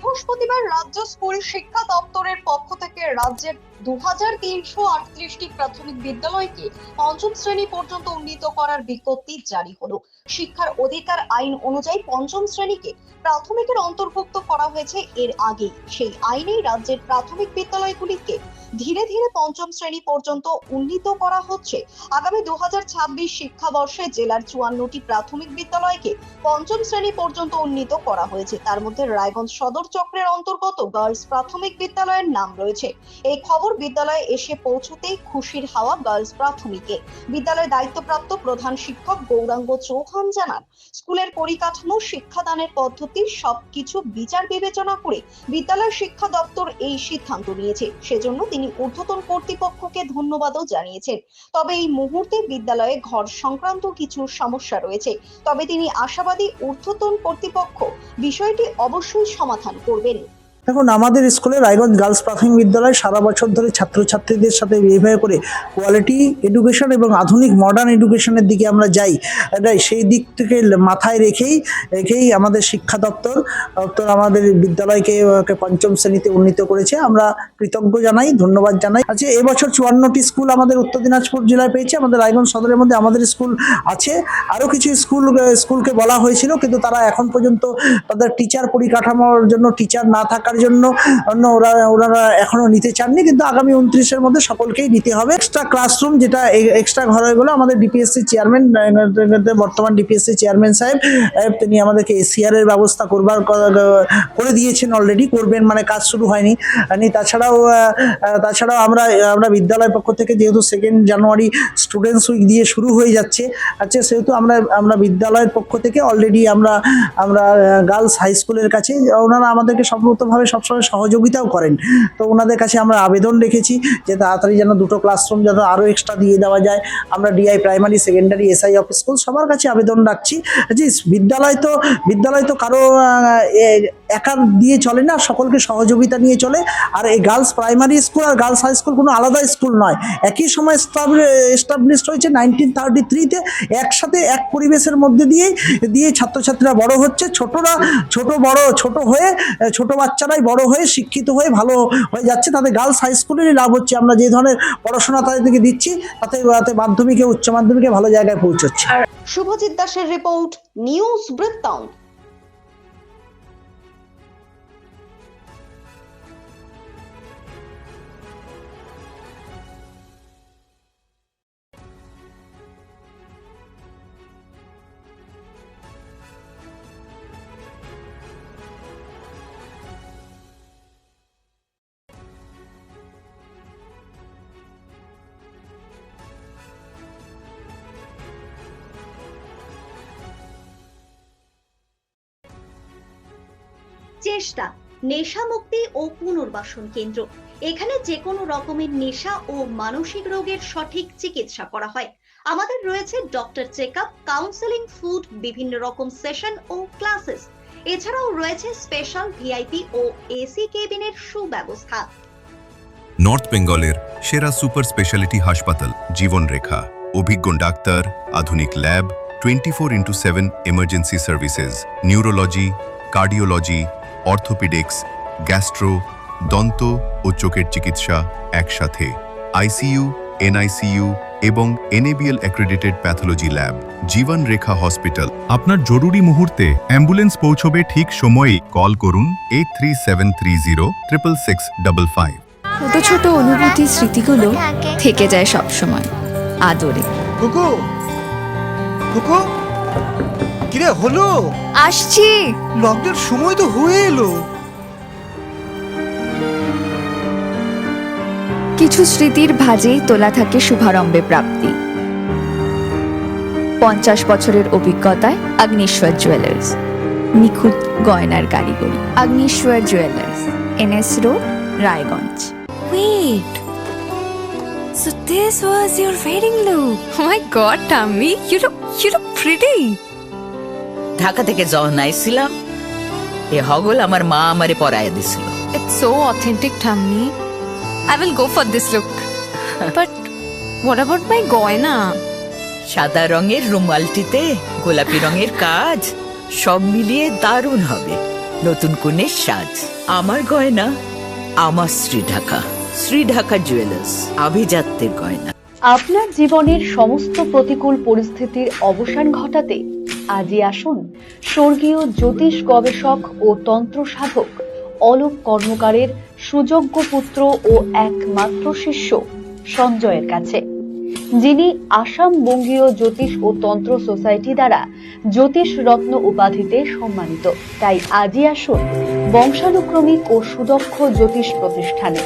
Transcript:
বৃহস্পতিবার রাজ্য স্কুল শিক্ষা দপ্তরের পক্ষ থেকে রাজ্যের 2338টি প্রাথমিক বিদ্যালয়কে পঞ্চম শ্রেণী পর্যন্ত উন্নীত করার বিজ্ঞপ্তি জারি হলো। শিক্ষার অধিকার আইন অনুযায়ী পঞ্চম শ্রেণীকে প্রাথমিকের অন্তর্ভুক্ত করা হয়েছে এর আগে। সেই আইনেই রাজ্যের প্রাথমিক বিদ্যালয়গুলিকে ধীরে ধীরে পঞ্চম শ্রেণী পর্যন্ত উন্নীত করা হচ্ছে। আগামী 2026 শিক্ষাবর্ষে জেলার 54টি প্রাথমিক বিদ্যালয়কে পঞ্চম শ্রেণী পর্যন্ত উন্নীত করা হয়েছে। তার মধ্যে রায়গঞ্জ সদর চক্রের অন্তর্গত গার্লস প্রাথমিক বিদ্যালয়ের নাম রয়েছে। এই খবর বিদ্যালয়ে এসে পৌঁছতেই খুশির হাওয়া গার্লস প্রাথমিকে। বিদ্যালয়ের দায়িত্বপ্রাপ্ত প্রধান শিক্ষক গৌরাঙ্গ চৌহান জানান, স্কুলের পরিকাঠামো, শিক্ষাদানের পদ্ধতি সবকিছু বিচার বিবেচনা করে বিদ্যালয় শিক্ষা দপ্তর এই সিদ্ধান্ত নিয়েছে। সেজন্য তিনি ঊর্ধ্বতন কর্তৃপক্ষকে ধন্যবাদও জানিয়েছেন। তবে এই মুহূর্তে বিদ্যালয়ে ঘর সংক্রান্ত কিছু সমস্যা রয়েছে। তবে তিনি আশাবাদী ঊর্ধ্বতন কর্তৃপক্ষ বিষয়টি অবশ্যই সমাধান করবেন। এখন আমাদের স্কুলে রায়গঞ্জ গার্লস প্রাথমিক বিদ্যালয় সারা বছর ধরে ছাত্রছাত্রীদের সাথে বিহেভিয়ার করে কোয়ালিটি এডুকেশন এবং আধুনিক মডার্ন এডুকেশনের দিকে আমরা যাই। সেই দিক থেকে মাথায় রেখেই আমাদের শিক্ষা দপ্তর আমাদের বিদ্যালয়কে পঞ্চম শ্রেণীতে উন্নীত করেছে। আমরা কৃতজ্ঞ জানাই, ধন্যবাদ জানাই। আচ্ছা, এবছর 54টি স্কুল আমাদের উত্তর দিনাজপুর জেলায় পেয়েছে। আমাদের রায়গঞ্জ সদরের মধ্যে আমাদের স্কুল আছে। আরও কিছু স্কুলকে বলা হয়েছিল, কিন্তু তারা এখন পর্যন্ত তাদের টিচার পরিকাঠামোর জন্য টিচার না থাকার জন্য ওনারা এখনো নিতে চাননি, কিন্তু আগামী 29-এর মধ্যে সকলকেই নিতে হবে। এক্সট্রা ক্লাসরুম, যেটা এক্সট্রা ঘর হয়ে গেলো, আমাদের ডিপিএসসি চেয়ারম্যান, বর্তমান ডিপিএসসি চেয়ারম্যান সাহেব, তিনি আমাদেরকে এসিআর এর ব্যবস্থা করে দিয়েছেন, অলরেডি করবেন, মানে কাজ শুরু হয়নি। তাছাড়াও আমরা বিদ্যালয়ের পক্ষ থেকে, যেহেতু 2 জানুয়ারি স্টুডেন্টস উইক দিয়ে শুরু হয়ে যাচ্ছে, সেহেতু আমরা বিদ্যালয়ের পক্ষ থেকে অলরেডি আমরা গার্লস হাই স্কুলের কাছে, ওনারা আমাদেরকে সম্পূর্ণভাবে সবসময় সহযোগিতাও করেন। তো ওনাদের কাছে আমরা আবেদন রেখেছি যে তাড়াতাড়ি যেন 2টো ক্লাসরুম যেন আরও এক্সট্রা দিয়ে দেওয়া যায়। আমরা DI primary, secondary, SI of school সবার কাছে আবেদন রাখছি যে বিদ্যালয় তো কারো একা দিয়ে চলে না, সকলকে সহযোগিতা নিয়ে চলে। আর এই গার্লস প্রাইমারি স্কুল আর গার্লস হাই স্কুল কোনো আলাদা স্কুল নয়, একই সময় এস্টাবলিশড হয়েছে 1933-তে। একসাথে এক পরিবেশের মধ্যে দিয়ে ছাত্রছাত্রীরা বড় হচ্ছে। ছোট বাচ্চারাই বড় হয়ে শিক্ষিত হয়ে ভালো হয়ে যাচ্ছে। তাদের গার্লস হাই স্কুলেরই লাভ হচ্ছে। আমরা যে ধরনের পড়াশোনা তাদেরকে দিচ্ছি, তাতে মাধ্যমিকে, উচ্চ মাধ্যমিকে ভালো জায়গায় পৌঁছচ্ছে। শুভজিৎ দাসের রিপোর্ট, নিউজ বৃত্তান্ত। চেষ্টা নেশা মুক্তি ও পুনর্বাসন কেন্দ্র। এখানে যে কোনো রকমের নেশা ও মানসিক রোগের সঠিক চিকিৎসা করা হয়। আমাদের রয়েছে ডক্টর চেকআপ, কাউন্সেলিং, ফুড, বিভিন্ন রকম সেশন ও ক্লাসেস। এছাড়াও রয়েছে স্পেশাল ভিআইপি ও এসি কেবিনের সুব্যবস্থা। নর্থ বেঙ্গলের সেরা সুপার স্পেশালিটি হাসপাতাল জীবন রেখা, অভিজ্ঞ ডাক্তার, আধুনিক lab, 24x7 emergency services, neurology, cardiology, orthopaedics, gastro, দন্ত ও চোখের চিকিৎসা একসাথে, আইসিইউ, এনআইসিইউ এবং এনএবিএল অ্যাক্রেডিটেড প্যাথোলজি ল্যাব। জীবন রেখা হসপিটাল। আপনার জরুরি মুহূর্তে অ্যাম্বুলেন্স পৌঁছবে ঠিক সময়ে। কল করুন 8373066655। ছোট ছোট অনুভূতি, স্মৃতিগুলো থেকে যায় সব সময় আদরে। কিরে হলো? আসছি। লকডাউন সময় তো হয়ে এলো। কিছু স্মৃতির ভাজেই তোলা থাকে শুভারম্ভে প্রাপ্তি। 50 বছরের অভিজ্ঞতায় অগ্নিশ্বর জুয়েলার্স, নিখুঁত গয়নার কারিগরি। Agnishwar jewellers, NS road, Raiganj. Wait, so this was your wedding look? Oh my god, Tammy, you look pretty. Dhaka থেকে যখন আইছিলাম, এ হগল আমার মা আমারে পরায় দিছিল। It's so authentic, Tammy. I will go for this look. But what about my goina? সাদা রঙের রুমালটিতে গোলাপি রঙের কাজ, সব মিলিয়ে দারুণ হবে। নতুন কনের সাজ। আমার গয়না আমার শ্রী ঢাকা জুয়েলার্স, আভিজাত্যের গয়না। আপনার জীবনের সমস্ত প্রতিকূল পরিস্থিতির অবসান ঘটাতে আজই আসুন স্বর্গীয় জ্যোতিষ গবেষক ও তন্ত্র সাধক অলোক কর্মকারের সুযোগ্য পুত্র ও একমাত্র শিষ্য সঞ্জয়ের কাছে, যিনি আসাম বঙ্গীয় জ্যোতিষ ও তন্ত্র সোসাইটি দ্বারা জ্যোতিষ রত্ন উপাধিতে সম্মানিত। তাই আজই আসুন বংশানুক্রমিক ও সুদক্ষ জ্যোতিষ প্রতিষ্ঠানে।